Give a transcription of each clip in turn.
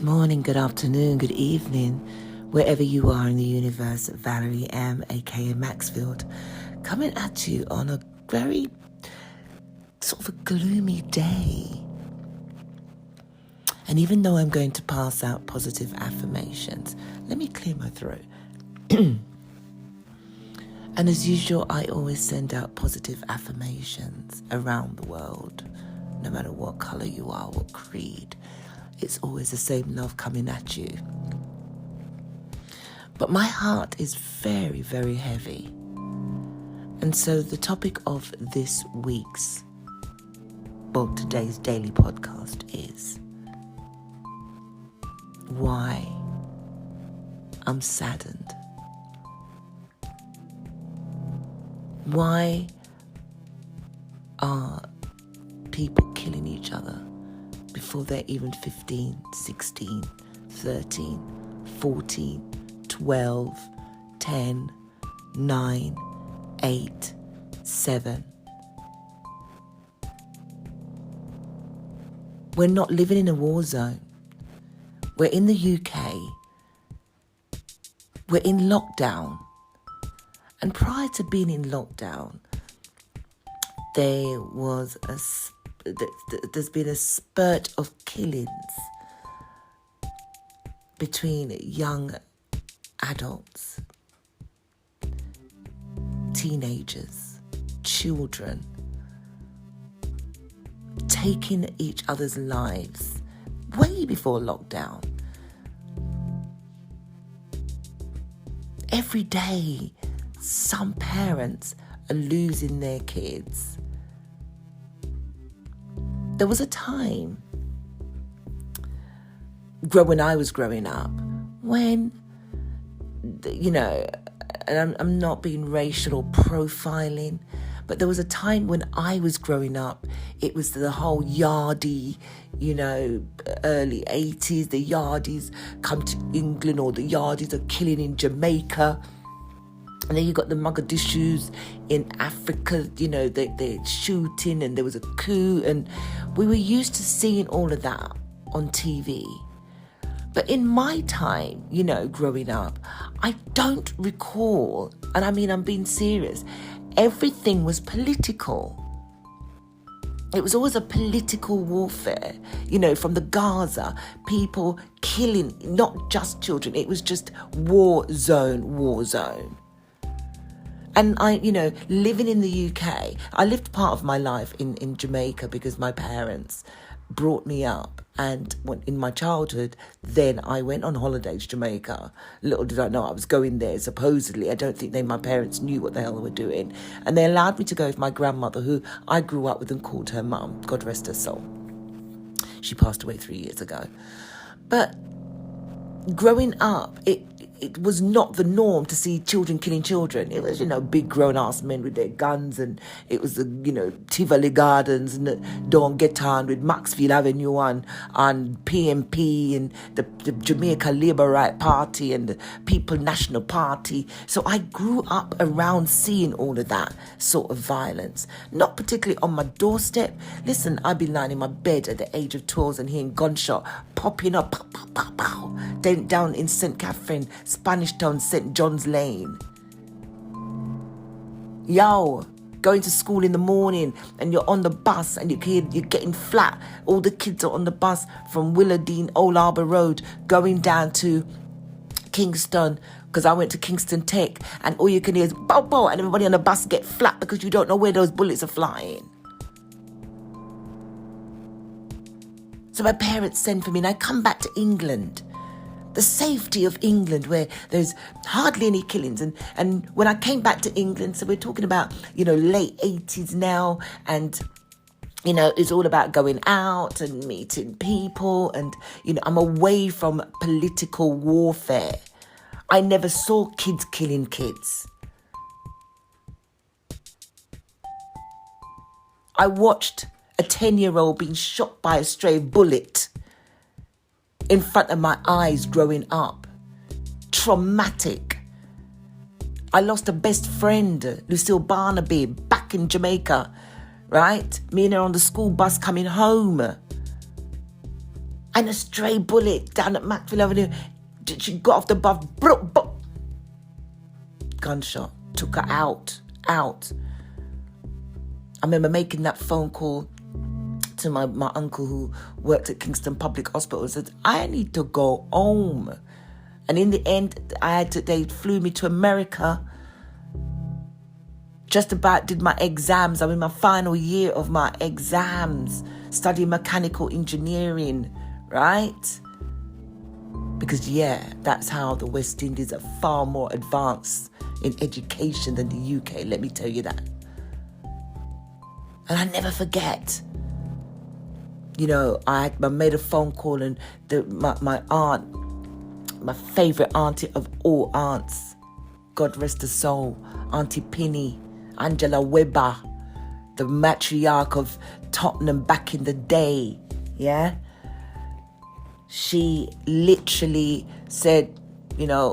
morning, good afternoon, good evening, wherever you are in the universe. Valerie M, aka Maxfield, coming at you on a very sort of a gloomy day. And even though I'm going to pass out positive affirmations, let me clear my throat. And as usual, I always send out positive affirmations around the world, no matter what color you are, what creed. It's always the same love coming at you. But my heart is very, very heavy. And so the topic of today's daily podcast is why I'm saddened. Why are people killing each other before they're even 15, 16, 13, 14, 12, 10, 9, 8, 7? We're not living in a war zone. We're in the UK. We're in lockdown. And prior to being in lockdown, there's been a spurt of killings between young adults, teenagers, children, taking each other's lives way before lockdown. Every day, some parents are losing their kids. There was a time when I was growing up when, and I'm not being racial or profiling, but there was a time when I was growing up, it was the whole yardie, early 80s, the yardies come to England, or the yardies are killing in Jamaica. And then you got the Mogadishus in Africa, they're shooting, and there was a coup, and we were used to seeing all of that on TV. But in my time, growing up, I don't recall, and I mean, I'm being serious, everything was political. It was always a political warfare, from the Gaza, people killing, not just children, it was just war zone. And I, living in the UK, I lived part of my life in Jamaica because my parents brought me up. And in my childhood, then I went on holiday to Jamaica. Little did I know I was going there, supposedly. I don't think my parents knew what the hell they were doing. And they allowed me to go with my grandmother, who I grew up with and called her mum. God rest her soul. She passed away 3 years ago. But growing up, it was not the norm to see children killing children. It was, big grown-ass men with their guns, and it was the, Tivoli Gardens and the Dawn Getan with Maxfield Avenue and PMP and the Jamaica Labour Right Party and the People National Party. So I grew up around seeing all of that sort of violence. Not particularly on my doorstep. Listen, I'd be lying in my bed at the age of 12 and hearing gunshot popping up, pow, pow, pow, pow, then down in St. Catherine, Spanish Town, St. John's Lane. Going to school in the morning and you're on the bus and you're getting flat. All the kids are on the bus from Willardine, Old Harbour Road, going down to Kingston, because I went to Kingston Tech, and all you can hear is bow, bow, and everybody on the bus get flat because you don't know where those bullets are flying. So my parents send for me and I come back to England. The safety of England, where there's hardly any killings. And when I came back to England, so we're talking about, late 80s now, and, it's all about going out and meeting people, and, I'm away from political warfare. I never saw kids killing kids. I watched a 10-year-old being shot by a stray bullet in front of my eyes growing up. Traumatic. I lost a best friend, Lucille Barnaby, back in Jamaica, right? Me and her on the school bus coming home. And a stray bullet down at Maxwell Avenue. She got off the bus. Gunshot. Took her out. I remember making that phone call to my uncle who worked at Kingston Public Hospital and said, I need to go home. And in the end, they flew me to America. Just about did my exams. I'm in my final year of my exams, studying mechanical engineering, right? Because, that's how the West Indies are far more advanced in education than the UK, let me tell you that. And I never forget. I made a phone call and my aunt, my favourite auntie of all aunts, God rest her soul, Auntie Pinny, Angela Webber, the matriarch of Tottenham back in the day, She literally said,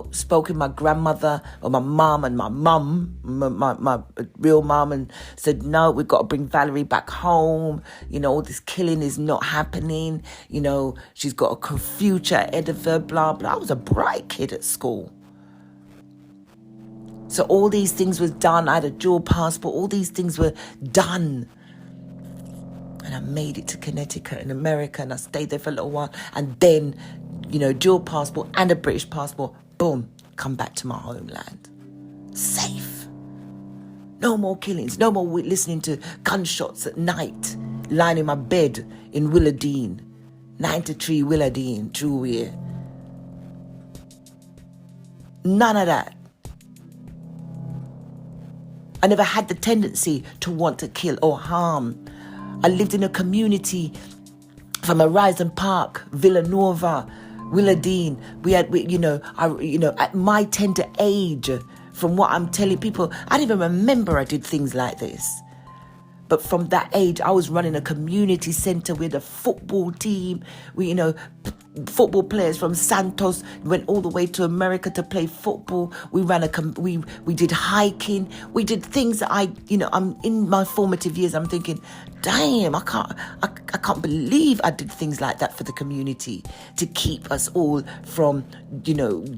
spoke with my grandmother or my mum and my mum, my real mum, and said, no, we've got to bring Valerie back home. All this killing is not happening. She's got a future ahead of her, blah, blah. I was a bright kid at school. So all these things was done. I had a dual passport. All these things were done. And I made it to Connecticut in America, and I stayed there for a little while. And then, dual passport and a British passport, boom, come back to my homeland. Safe. No more killings. No more listening to gunshots at night, lying in my bed in Willardine, 93 Willardine, Jewelry. None of that. I never had the tendency to want to kill or harm. I lived in a community from Horizon Park, Villanova, Willardine. At my tender age, from what I'm telling people, I don't even remember I did things like this. But from that age, I was running a community centre with a football team. Football players from Santos went all the way to America to play football. We ran we did hiking. We did things that I'm in my formative years. I'm thinking, damn, I can't believe I did things like that for the community to keep us all from,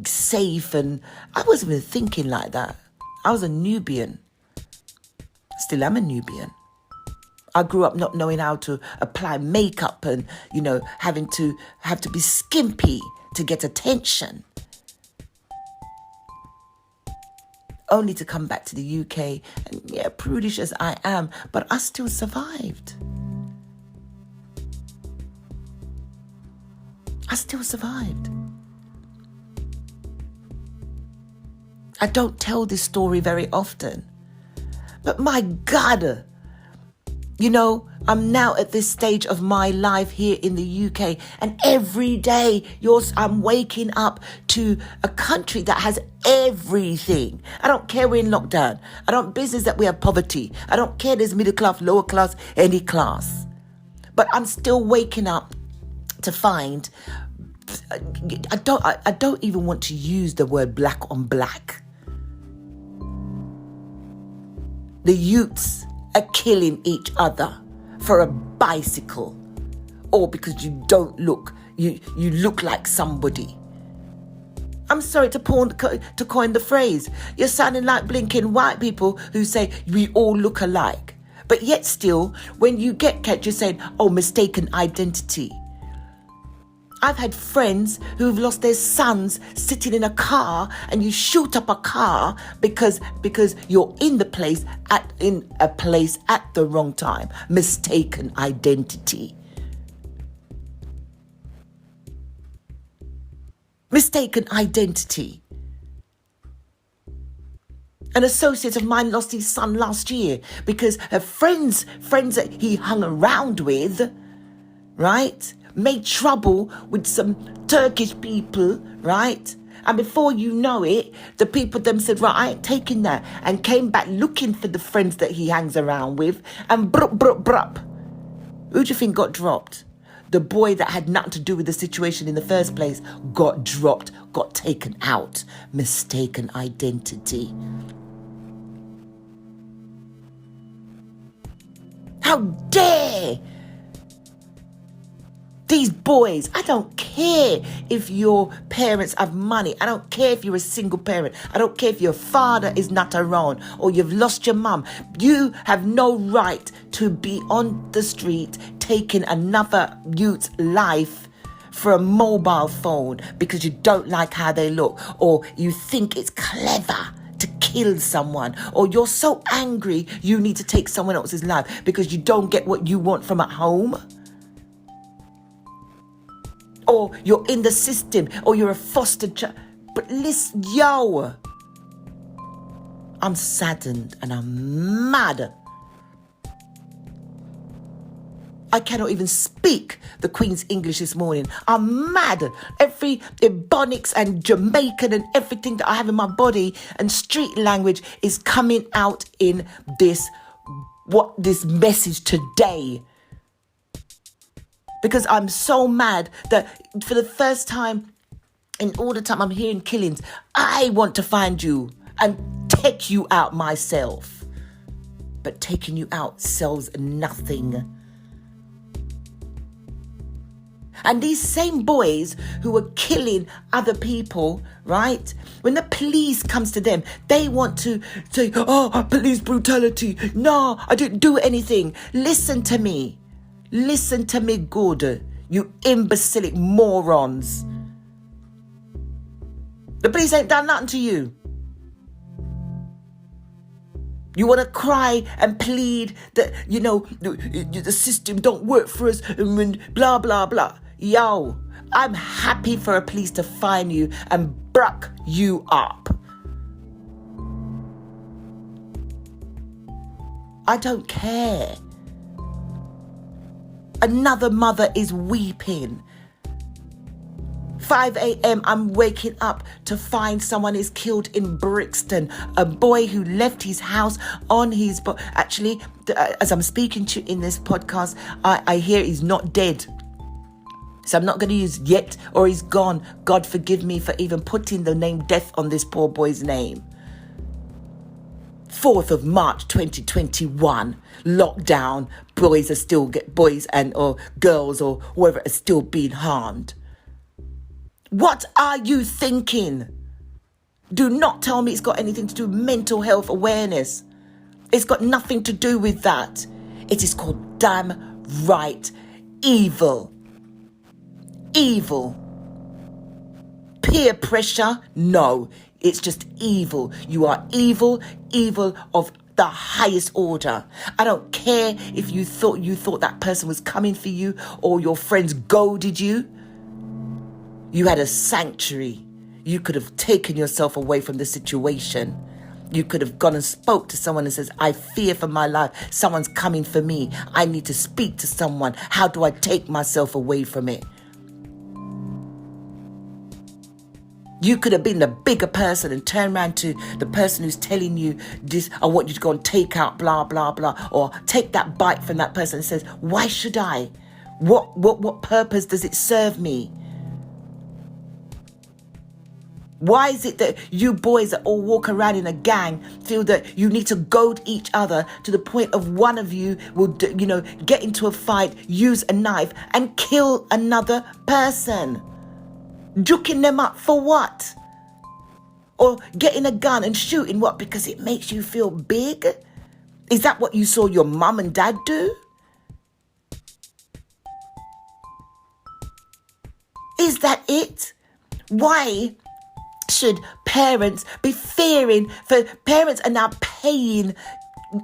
safe. And I wasn't even thinking like that. I was a Nubian. Still am a Nubian. I grew up not knowing how to apply makeup and, having to be skimpy to get attention. Only to come back to the UK and, prudish as I am, but I still survived. I still survived. I don't tell this story very often, but my God, I'm now at this stage of my life here in the UK, and every day I'm waking up to a country that has everything. I don't care we're in lockdown. I don't business that we have poverty. I don't care there's middle class, lower class, any class. But I'm still waking up to find, I don't even want to use the word black on black. The youths are killing each other for a bicycle, or because you don't look, you look like somebody. I'm sorry to coin the phrase. You're sounding like blinking white people who say we all look alike. But yet still, when you get catch, you're saying, mistaken identity. I've had friends who've lost their sons sitting in a car, and you shoot up a car because you're in a place at the wrong time. Mistaken identity. Mistaken identity. An associate of mine lost his son last year because her friends that he hung around with, right, made trouble with some Turkish people, right? And before you know it, the people them said, right, I ain't taking that, and came back looking for the friends that he hangs around with, and brup. Who do you think got dropped? The boy that had nothing to do with the situation in the first place got dropped, got taken out. Mistaken identity. How dare These boys, I don't care if your parents have money. I don't care if you're a single parent. I don't care if your father is not around or you've lost your mum. You have no right to be on the street taking another youth's life for a mobile phone because you don't like how they look, or you think it's clever to kill someone, or you're so angry you need to take someone else's life because you don't get what you want from at home. Or you're in the system, or you're a foster child. But listen, yo, I'm saddened and I'm mad. I cannot even speak the Queen's English this morning. I'm mad. Every Ebonics and Jamaican and everything that I have in my body and street language is coming out in this message today. Because I'm so mad that for the first time in all the time I'm hearing killings, I want to find you and take you out myself. But taking you out sells nothing. And these same boys who are killing other people, right? When the police comes to them, they want to say, oh, police brutality. No, I didn't do anything. Listen to me. Listen to me good, you imbecilic morons. The police ain't done nothing to you. You want to cry and plead that, the system don't work for us and blah, blah, blah. Yo, I'm happy for a police to find you and buck you up. I don't care. Another mother is weeping. 5 a.m. I'm waking up to find someone is killed in Brixton. A boy who left his house on his... Actually, as I'm speaking to you in this podcast, I hear he's not dead. So I'm not going to use yet or he's gone. God forgive me for even putting the name death on this poor boy's name. 4th of March 2021, lockdown, boys and or girls or whoever are still being harmed. What are you thinking? Do not tell me it's got anything to do with mental health awareness. It's got nothing to do with that. It is called damn right evil. Evil. Peer pressure? No. It's just evil. You are evil of the highest order. I don't care if you thought that person was coming for you or your friends goaded you. You had a sanctuary. You could have taken yourself away from the situation. You could have gone and spoke to someone and says, I fear for my life. Someone's coming for me. I need to speak to someone. How do I take myself away from it? You could have been the bigger person and turn around to the person who's telling you this, I want you to go and take out blah, blah, blah, or take that bite from that person and says, why should I? What purpose does it serve me? Why is it that you boys that all walk around in a gang feel that you need to goad each other to the point of one of you will, get into a fight, use a knife and kill another person? Juking them up for what? Or getting a gun and shooting what? Because it makes you feel big? Is that what you saw your mum and dad do? Is that it? Why should parents be fearing? For parents are now paying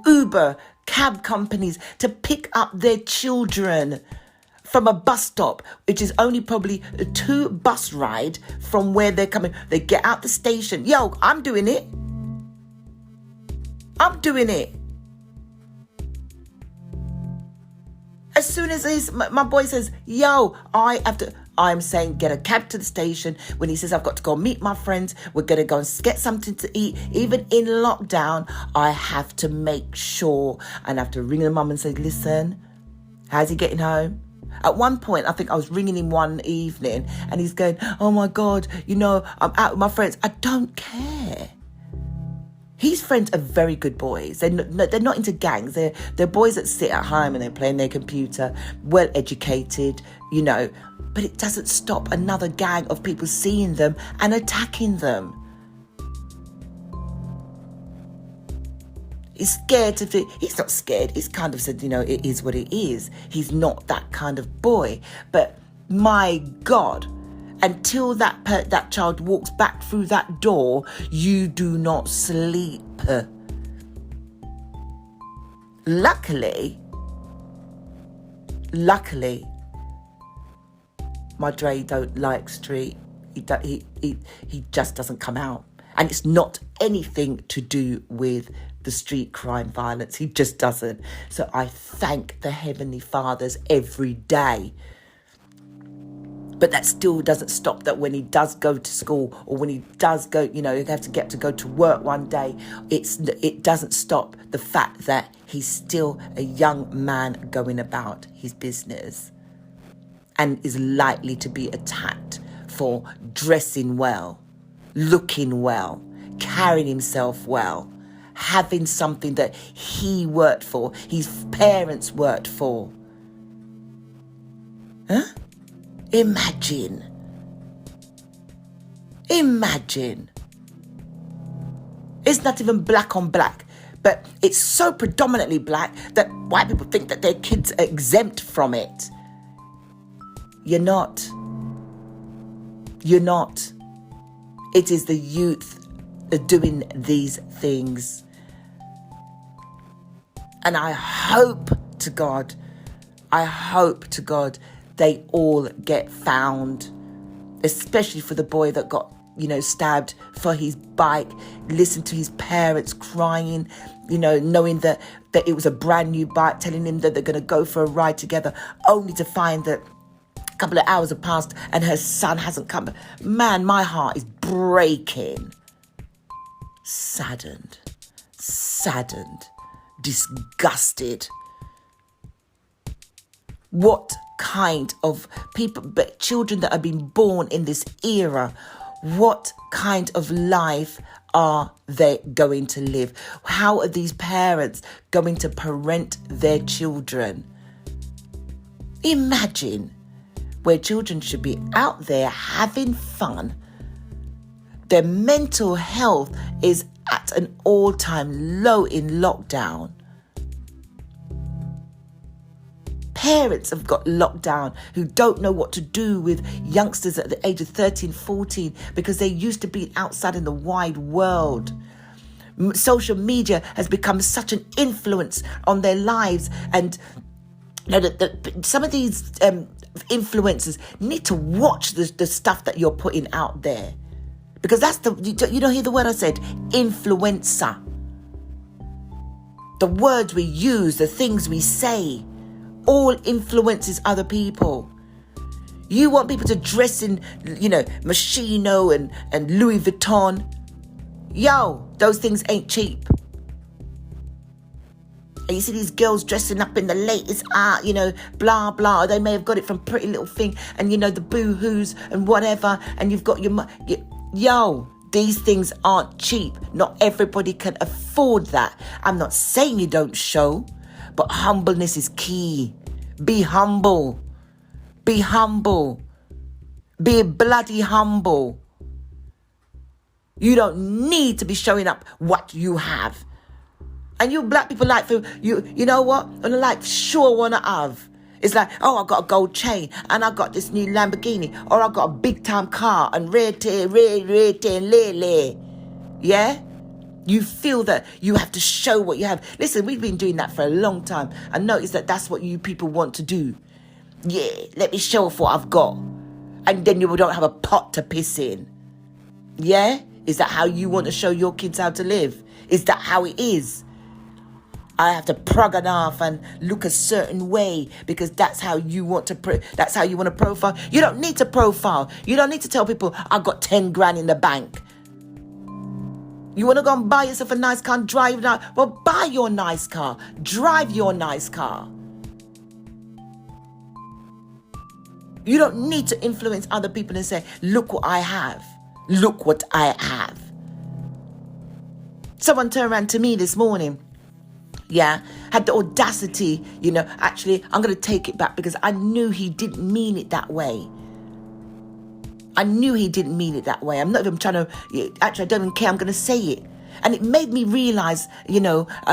Uber cab companies to pick up their children from a bus stop, which is only probably a 2 bus ride from where they're coming. They get out the station. Yo, I'm doing it. I'm doing it. As soon as my boy says, yo, I'm saying get a cab to the station. When he says I've got to go meet my friends, we're going to go and get something to eat. Even in lockdown, I have to make sure and I have to ring the mum and say, listen, how's he getting home? At one point, I think I was ringing him one evening and he's going, oh my God, I'm out with my friends. I don't care. His friends are very good boys. They're not into gangs. They're boys that sit at home and they're playing their computer, well educated, But it doesn't stop another gang of people seeing them and attacking them. He's scared to he's not scared. He's kind of said, it is what it is. He's not that kind of boy. But my God, until that child walks back through that door, you do not sleep. Luckily, my Dre don't like street. He just doesn't come out. And it's not anything to do with the street crime violence. He just doesn't. So I thank the Heavenly Fathers every day. But that still doesn't stop that when he does go to school, or when he does go, he has to get to go to work one day, it doesn't stop the fact that he's still a young man going about his business and is likely to be attacked for dressing well, looking well, carrying himself well, having something that he worked for, his parents worked for. Huh? Imagine. It's not even black on black, but it's so predominantly black that white people think that their kids are exempt from it. You're not. It is the youth doing these things. And I hope to God they all get found, especially for the boy that got, stabbed for his bike. Listen to his parents crying, knowing that it was a brand new bike, telling him that they're going to go for a ride together, only to find that a couple of hours have passed and her son hasn't come. Man, my heart is breaking. Saddened, disgusted. What kind of people, but children that have been born in this era, what kind of life are they going to live? How are these parents going to parent their children? Imagine, where children should be out there having fun. Their mental health is at an all-time low in lockdown. Parents have got locked down who don't know what to do with youngsters at the age of 13, 14 because they're used to being outside in the wide world. Social media has become such an influence on their lives, and some of these influencers need to watch the stuff that you're putting out there, because that's you don't hear the word I said, influencer. The words we use, the things we say, all influences other people. You want people to dress in, Moschino and Louis Vuitton. Yo, those things ain't cheap. And you see these girls dressing up in the latest art, blah, blah. They may have got it from Pretty Little Thing and, the boo-hoos and whatever. And you've got these things aren't cheap. Not everybody can afford that. I'm not saying you don't show, but humbleness is key. Be humble. Be humble. Be bloody humble. You don't need to be showing up what you have. And you black people like, you know what? And like, sure want to have. It's like, oh, I got a gold chain and I got this new Lamborghini, or I got a big time car and red, lele. Yeah? You feel that you have to show what you have. Listen, we've been doing that for a long time. I noticed that that's what you people want to do. Yeah, let me show off what I've got. And then you don't have a pot to piss in. Yeah? Is that how you want to show your kids how to live? Is that how it is? I have to prog enough and look a certain way because that's how you want to profile. You don't need to profile. You don't need to tell people I got 10 grand in the bank. You want to go and buy yourself a nice car and drive it? Well, buy your nice car. Drive your nice car. You don't need to influence other people and say, look what I have. Look what I have. Someone turned around to me this morning, had the audacity, actually, I'm going to take it back because I knew he didn't mean it that way. I'm not even trying to, actually, I don't even care. I'm going to say it. And it made me realize, I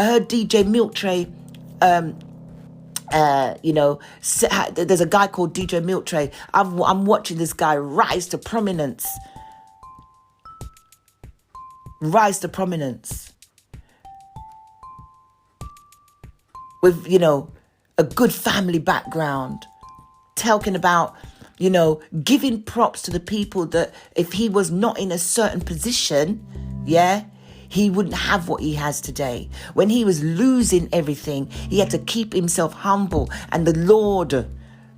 heard DJ Milk Tray, there's a guy called DJ Milk Tray. I'm watching this guy rise to prominence. With, a good family background. Talking about, giving props to the people that if he was not in a certain position, he wouldn't have what he has today. When he was losing everything, he had to keep himself humble. And the Lord,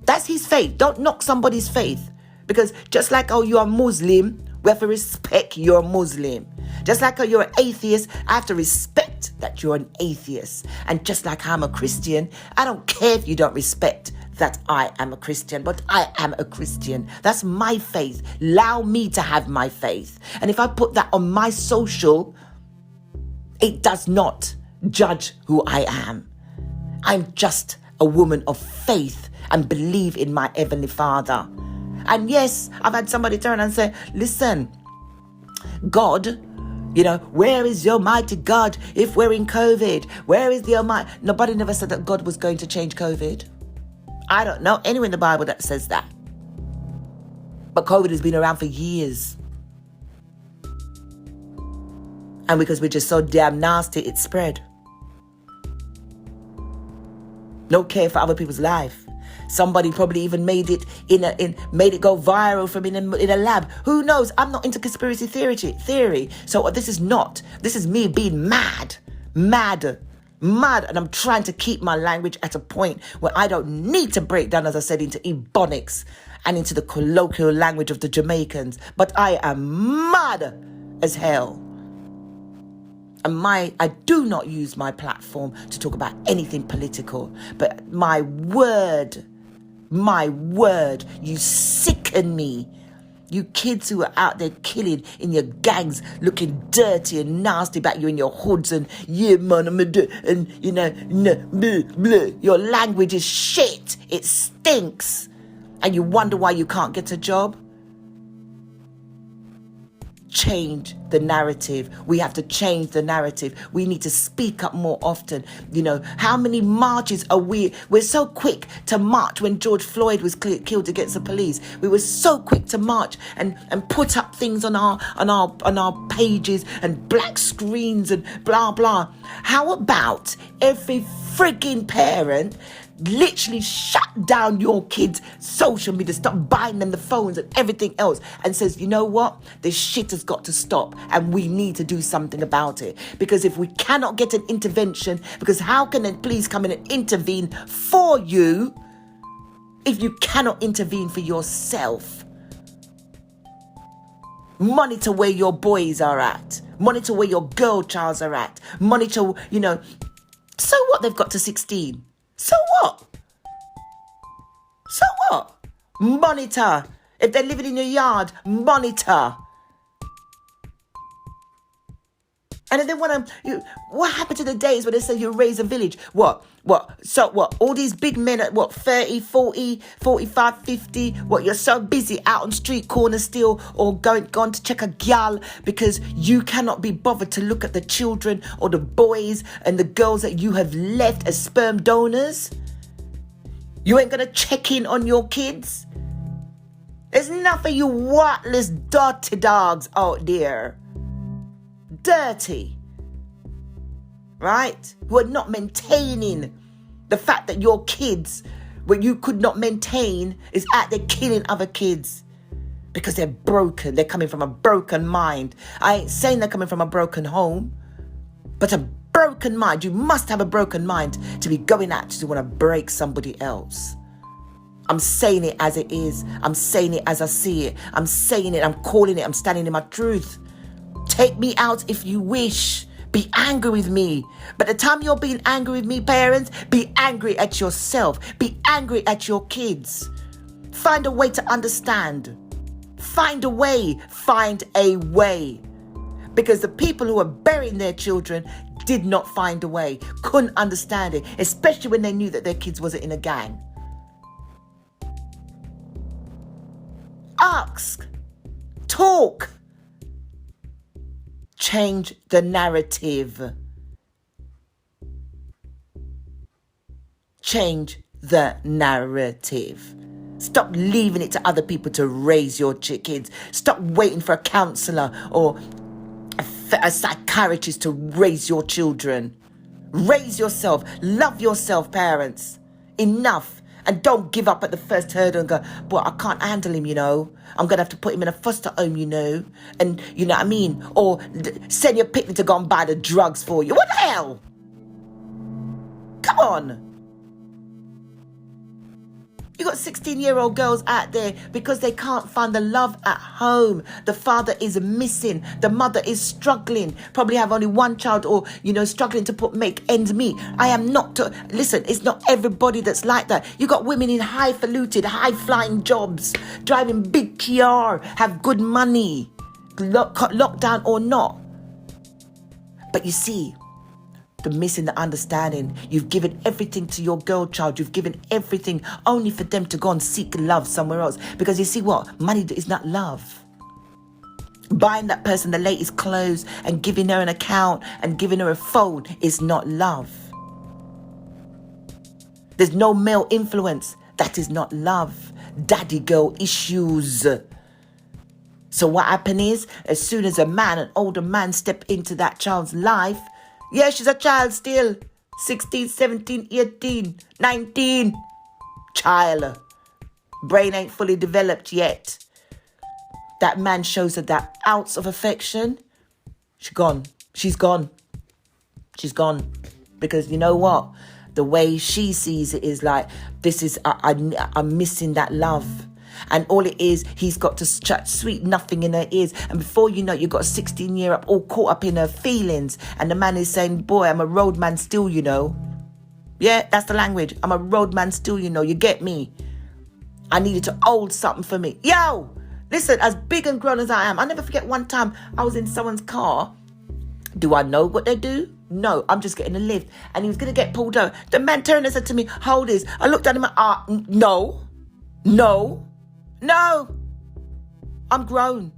that's his faith. Don't knock somebody's faith. Because just like, you're a Muslim, we have to respect you're a Muslim. Just like you're an atheist, I have to respect that you're an atheist. And just like I'm a Christian, I don't care if you don't respect that I am a Christian, but I am a Christian. That's my faith. Allow me to have my faith. And if I put that on my social, it does not judge who I am. I'm just a woman of faith and believe in my Heavenly Father. And yes, I've had somebody turn and say, listen, God, where is your mighty God if we're in COVID? Where is the Almighty? Nobody never said that God was going to change COVID. I don't know anywhere in the Bible that says that. But COVID has been around for years. And because we're just so damn nasty, it spread. No care for other people's life. Somebody probably even made it made it go viral from in a lab. Who knows? I'm not into conspiracy theory. So this is me being mad, and I'm trying to keep my language at a point where I don't need to break down, as I said, into Ebonics and into the colloquial language of the Jamaicans. But I am mad as hell. And I do not use my platform to talk about anything political. But my word, you sicken me. You kids who are out there killing in your gangs, looking dirty and nasty about you in your hoods and your language is shit. It stinks. And you wonder why you can't get a job. Change the narrative. We have to change the narrative. We need to speak up more often. How many marches are we're so quick to march when George Floyd was killed against the police. We were so quick to march and put up things on our pages and black screens and blah blah. How about every freaking parent literally shut down your kids' social media, stop buying them the phones and everything else, and says, you know what, this shit has got to stop and we need to do something about it. Because if we cannot get an intervention, because how can the police come in and intervene for you if you cannot intervene for yourself? Monitor where your boys are at, monitor where your girl childs are at, monitor, so what, they've got to 16. So what? Monitor. If they're living in your yard, monitor. And then what happened to the days when they say you raise a village? What? So what? All these big men at 30, 40, 45, 50, you're so busy out on street corners still, or gone to check a gal because you cannot be bothered to look at the children or the boys and the girls that you have left as sperm donors? You ain't gonna check in on your kids? There's enough of you worthless, dirty dogs out there. Dirty. Right? Who are not maintaining the fact that your kids, what you could not maintain, is out there killing other kids. Because they're broken. They're coming from a broken mind. I ain't saying they're coming from a broken home. But a broken mind. You must have a broken mind to be going out to want to break somebody else. I'm saying it as it is. I'm saying it as I see it. I'm saying it. I'm calling it. I'm standing in my truth. Take me out if you wish. Be angry with me. But the time you're being angry with me, parents, be angry at yourself. Be angry at your kids. Find a way to understand. Find a way. Find a way. Because the people who were burying their children did not find a way, couldn't understand it, especially when they knew that their kids wasn't in a gang. Ask, talk, change the narrative. Change the narrative. Stop leaving it to other people to raise your kids. Stop waiting for a counsellor or a psychiatrist to raise your children. Raise yourself. Love yourself, parents. Enough. And don't give up at the first hurdle and go, boy, I can't handle him, I'm going to have to put him in a foster home, And you know what I mean? Or send your picnic to go and buy the drugs for you. What the hell? Come on. You got 16-year-old girls out there because they can't find the love at home. The father is missing. The mother is struggling. Probably have only one child or, struggling to make ends meet. I am not listen, it's not everybody that's like that. You got women in highfalutin, high-flying jobs, driving big Kia, have good money, lockdown or not. But you see, the missing the understanding. You've given everything to your girl child. You've given everything only for them to go and seek love somewhere else. Because you see what? Money is not love. Buying that person the latest clothes and giving her an account and giving her a phone is not love. There's no male influence. That is not love. Daddy girl issues. So what happened is, as soon as an older man step into that child's life, yeah, she's a child still. 16, 17, 18, 19. Child. Brain ain't fully developed yet. That man shows her that ounce of affection. She's gone. She's gone. She's gone. Because you know what? The way she sees it is like, I'm missing that love. And all it is, he's got to chat sweet nothing in her ears. And before you know it, you've got a 16-year-old all caught up in her feelings. And the man is saying, boy, I'm a road man still, Yeah, that's the language. I'm a road man still, You get me? I needed to hold something for me. Yo, listen, as big and grown as I am, I'll never forget one time I was in someone's car. Do I know what they do? No, I'm just getting a lift. And he was going to get pulled over. The man turned and said to me, hold this. I looked at him and No, I'm grown.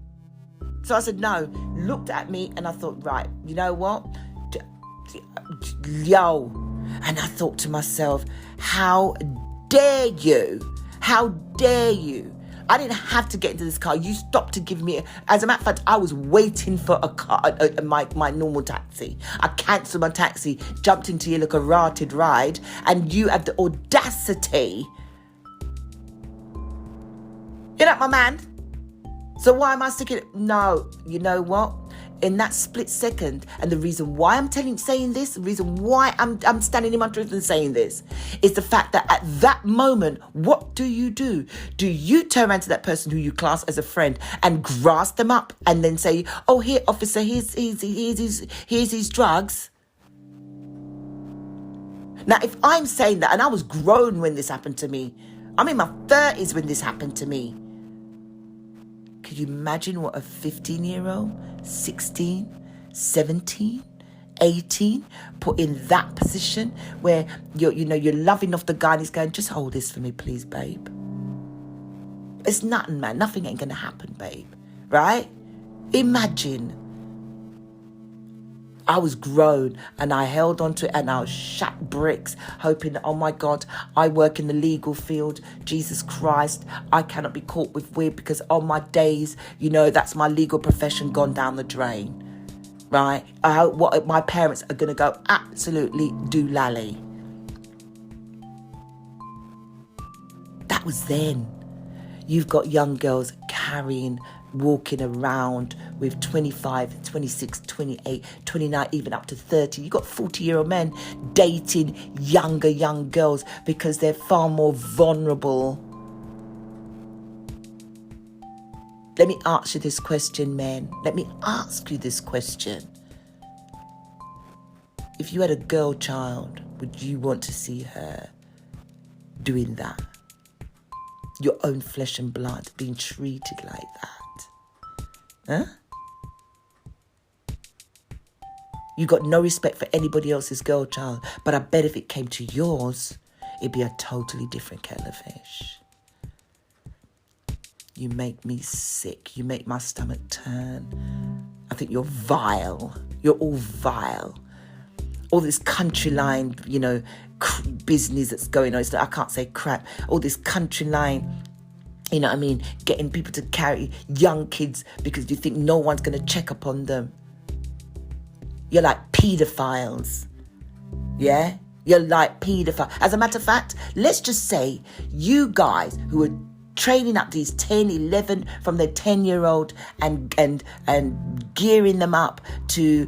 So I said, no. Looked at me and I thought, right, you know what? Yo. And I thought to myself, how dare you? How dare you? I didn't have to get into this car. You stopped to give me... As a matter of fact, I was waiting for a car, my normal taxi. I cancelled my taxi, jumped into your little rotted ride, and you had the audacity... You're not my man. So why am I sticking it? No, you know what? In that split second, and the reason why I'm saying this, the reason why I'm standing in my truth and saying this, is the fact that at that moment, what do? Do you turn around to that person who you class as a friend and grasp them up and then say, oh, here, officer, here's his drugs? Now, if I'm saying that, and I was grown when this happened to me, I'm in my 30s when this happened to me. Could you imagine what a 15-year-old, 16, 17, 18 put in that position where you're loving off the guy and he's going, just hold this for me, please, babe. It's nothing, man. Nothing ain't going to happen, babe. Right? Imagine. I was grown and I held on to it and I was shat bricks, hoping that, oh my God, I work in the legal field. Jesus Christ, I cannot be caught with weird because on my days, that's my legal profession gone down the drain. Right? What my parents are going to go absolutely doolally. That was then. You've got young girls walking around with 25, 26, 28, 29, even up to 30. You've got 40-year-old men dating younger young girls because they're far more vulnerable. Let me ask you this question, men. Let me ask you this question. If you had a girl child, would you want to see her doing that? Your own flesh and blood being treated like that? Huh? You got no respect for anybody else's girl child. But I bet if it came to yours, it'd be a totally different kettle of fish. You make me sick. You make my stomach turn. I think you're vile. You're all vile. All this country line, business that's going on. It's like, I can't say crap. All this country line, getting people to carry young kids because you think no one's going to check upon them. You're like paedophiles. Yeah? You're like paedophiles. As a matter of fact, let's just say you guys who are training up these 10, 11 from their 10-year-old and gearing them up to,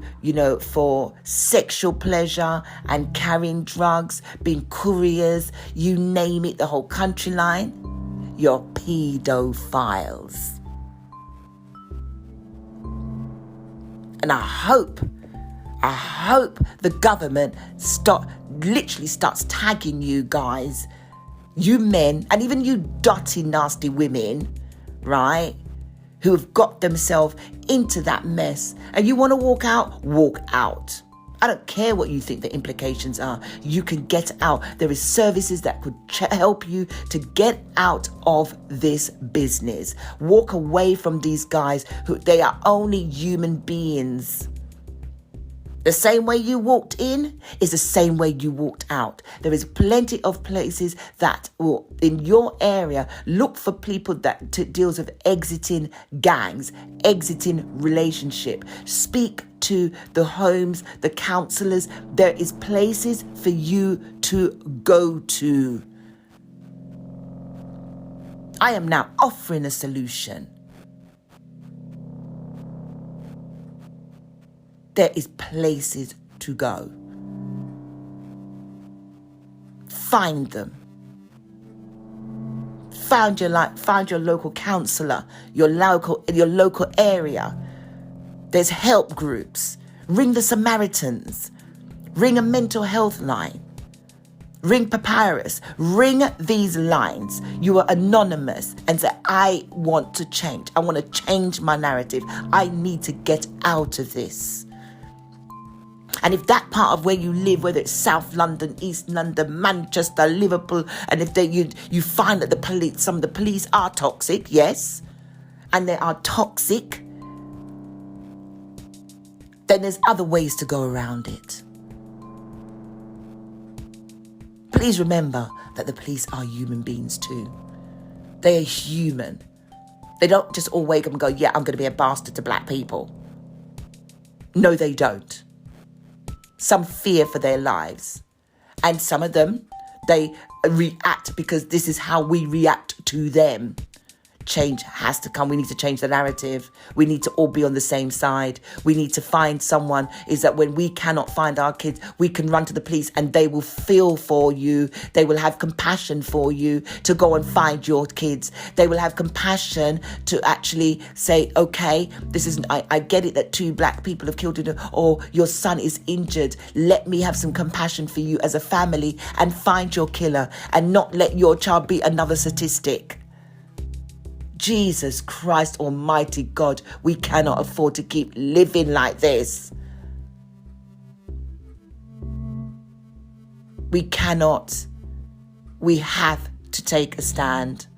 for sexual pleasure and carrying drugs, being couriers, you name it, the whole country line, you're paedophiles. And I hope the government starts tagging you guys, you men, and even you dirty, nasty women, right, who have got themselves into that mess. And you want to walk out. I don't care what you think the implications are. You can get out. There is services that could help you to get out of this business. Walk away from these guys who they are only human beings. The same way you walked in is the same way you walked out. There is plenty of places that will, in your area, look for people that deals with exiting gangs, exiting relationship. Speak to the homes, the counsellors. There is places for you to go to. I am now offering a solution. There is places to go. Find them. Find your local counsellor, your local area. There's help groups. Ring the Samaritans. Ring a mental health line. Ring Papyrus. Ring these lines. You are anonymous and say, I want to change. I want to change my narrative. I need to get out of this. And if that part of where you live, whether it's South London, East London, Manchester, Liverpool, and if you find that some of the police are toxic, yes, and they are toxic, then there's other ways to go around it. Please remember that the police are human beings too. They are human. They don't just all wake up and go, yeah, I'm going to be a bastard to black people. No, they don't. Some fear for their lives. And some of them, they react because this is how we react to them. Change has to come. We need to change the narrative. We need to all be on the same side. We need to find someone, is that when we cannot find our kids, we can run to the police and they will feel for you. They will have compassion for you to go and find your kids. They will have compassion to actually say, okay, this isn't, I get it that 2 black people have killed you, or your son is injured. Let me have some compassion for you as a family and find your killer and not let your child be another statistic. Jesus Christ, Almighty God, we cannot afford to keep living like this. We cannot. We have to take a stand.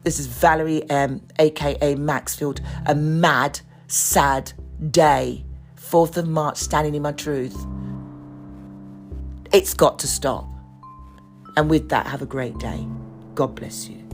This is Valerie M, aka Maxfield. A mad, sad day. 4th of March, standing in my truth. It's got to stop. And with that, have a great day. God bless you.